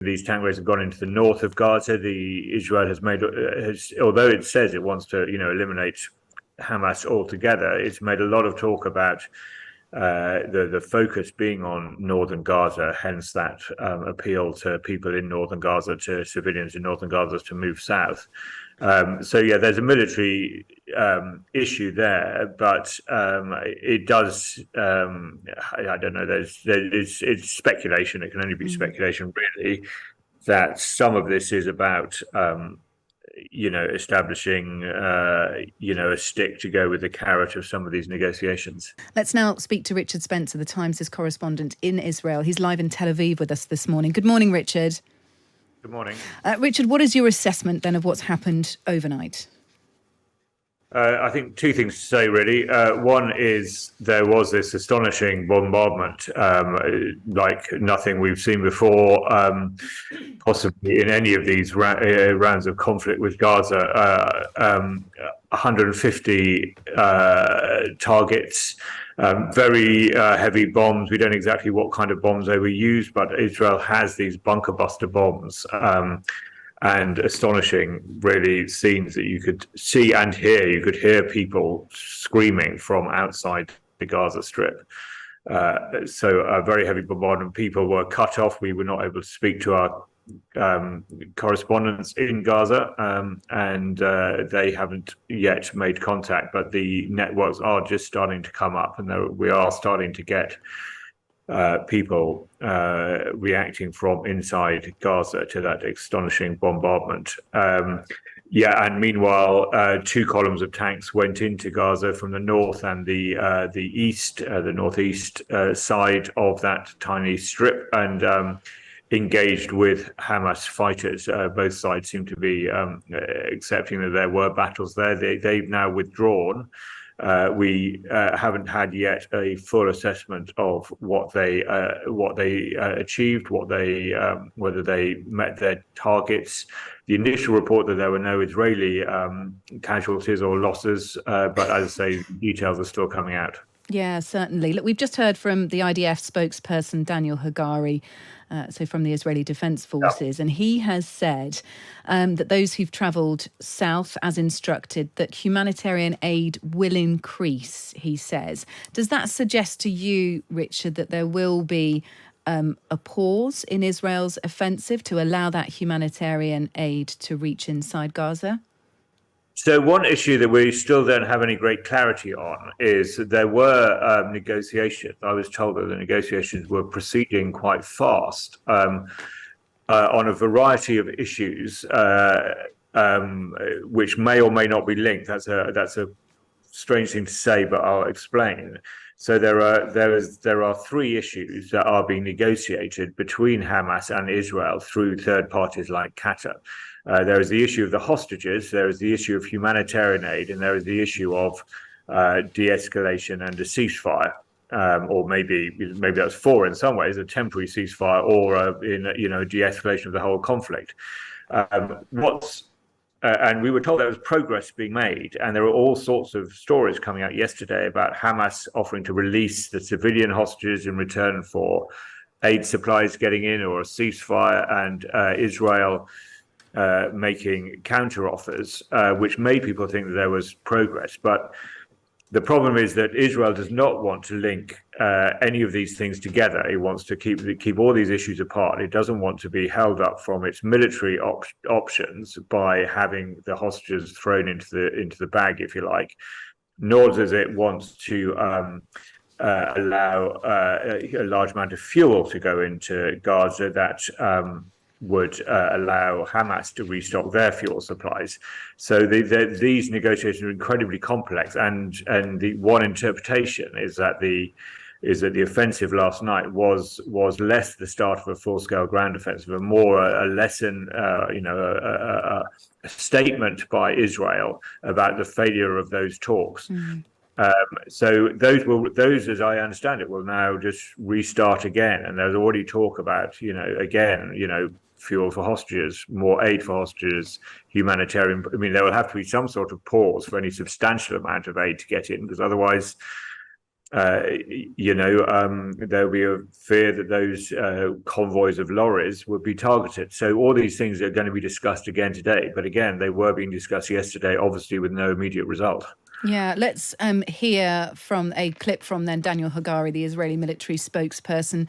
these tank raids have gone into the north of Gaza. Israel has although it says it wants to, eliminate Hamas altogether, it's made a lot of talk about the focus being on northern Gaza, hence that appeal to people in northern Gaza, to civilians in northern Gaza, to move south. There's a military issue there, but it does. I don't know. It's speculation. It can only be speculation, really. That some of this is about establishing a stick to go with the carrot of some of these negotiations. Let's now speak to Richard Spencer, the Times' correspondent in Israel. He's live in Tel Aviv with us this morning. Good morning, Richard. Good morning. Richard, what is your assessment then of what's happened overnight? I think two things to say, really. One is there was this astonishing bombardment, like nothing we've seen before, possibly in any of these rounds of conflict with Gaza. 150 targets, very heavy bombs. We don't know exactly what kind of bombs they were used, but Israel has these bunker buster bombs. And astonishing, really, scenes that you could see and hear. You could hear people screaming from outside the Gaza Strip. So a very heavy bombardment. People were cut off. We were not able to speak to our correspondents in Gaza, and they haven't yet made contact. But the networks are just starting to come up, and we are starting to get people reacting from inside Gaza to that astonishing bombardment. And meanwhile, two columns of tanks went into Gaza from the north and the northeast side of that tiny strip, and engaged with Hamas fighters. Both sides seem to be accepting that there were battles there. They've now withdrawn. We haven't had yet a full assessment of what they achieved, whether they met their targets. The initial report that there were no Israeli casualties or losses, but as I say, details are still coming out. Yeah, certainly. Look, we've just heard from the IDF spokesperson, Daniel Hagari, so from the Israeli Defense Forces, and he has said that those who've travelled south as instructed, that humanitarian aid will increase, he says. Does that suggest to you, Richard, that there will be a pause in Israel's offensive to allow that humanitarian aid to reach inside Gaza? So one issue that we still don't have any great clarity on is that there were negotiations. I was told that the negotiations were proceeding quite fast on a variety of issues, which may or may not be linked. That's a strange thing to say, but I'll explain. So there are three issues that are being negotiated between Hamas and Israel through third parties like Qatar. There is the issue of the hostages, there is the issue of humanitarian aid, and there is the issue of de-escalation and a ceasefire, or maybe that's four in some ways, a temporary ceasefire or de-escalation of the whole conflict. And we were told there was progress being made, and there were all sorts of stories coming out yesterday about Hamas offering to release the civilian hostages in return for aid supplies getting in or a ceasefire, and Israel making counter offers, which made people think that there was progress. But the problem is that Israel does not want to link any of these things together. It wants to keep all these issues apart. It doesn't want to be held up from its military options by having the hostages thrown into the bag, if you like. Nor does it want to allow a large amount of fuel to go into Gaza that would allow Hamas to restock their fuel supplies. So these negotiations are incredibly complex, and the one interpretation is that the offensive last night was less the start of a full-scale ground offensive, and more a lesson, a statement by Israel about the failure of those talks. Mm. So those, as I understand it, will now just restart again. And there's already talk about, fuel for hostages, more aid for hostages, humanitarian. I mean, there will have to be some sort of pause for any substantial amount of aid to get in, because otherwise There'll be a fear that those convoys of lorries would be targeted. So all these things are going to be discussed again today. But again, they were being discussed yesterday, obviously with no immediate result. Yeah, let's hear from a clip from then Daniel Hagari, the Israeli military spokesperson.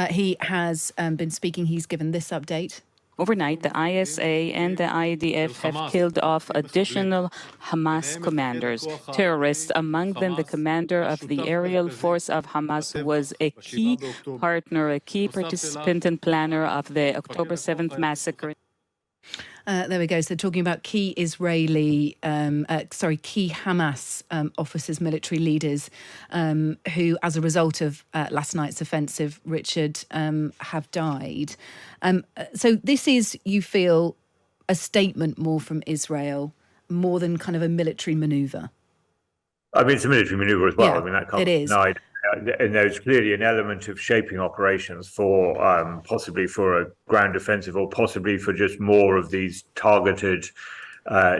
He has been speaking. He's given this update. Overnight, the ISA and the IDF have killed off additional Hamas commanders. Terrorists, among them the commander of the aerial force of Hamas, was a key partner, a key participant and planner of the October 7th massacre. There we go. So talking about key Hamas officers, military leaders, who, as a result of last night's offensive, Richard, have died. So this is, you feel, a statement more from Israel, more than kind of a military maneuver. I mean, it's a military maneuver as well. Yeah, I mean, that can't be denied. And there's clearly an element of shaping operations for possibly for a ground offensive, or possibly for just more of these targeted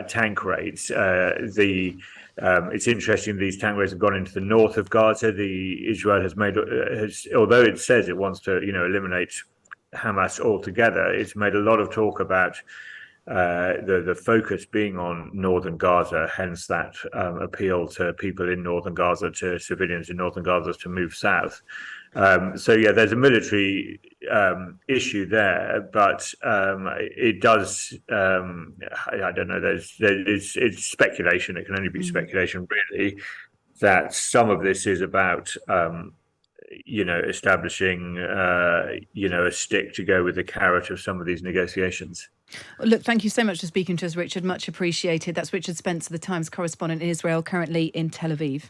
tank raids. It's interesting, these tank raids have gone into the north of Gaza. Israel has although it says it wants to eliminate Hamas altogether, it's made a lot of talk about the focus being on northern Gaza, hence that appeal to people in northern Gaza, to civilians in northern Gaza, to move south. So yeah, there's a military issue there, but it does. I don't know. It's speculation. It can only be speculation, really. That some of this is about establishing a stick to go with the carrot of some of these negotiations. Well, look, thank you so much for speaking to us, Richard. Much appreciated. That's Richard Spencer, the Times correspondent in Israel, currently in Tel Aviv.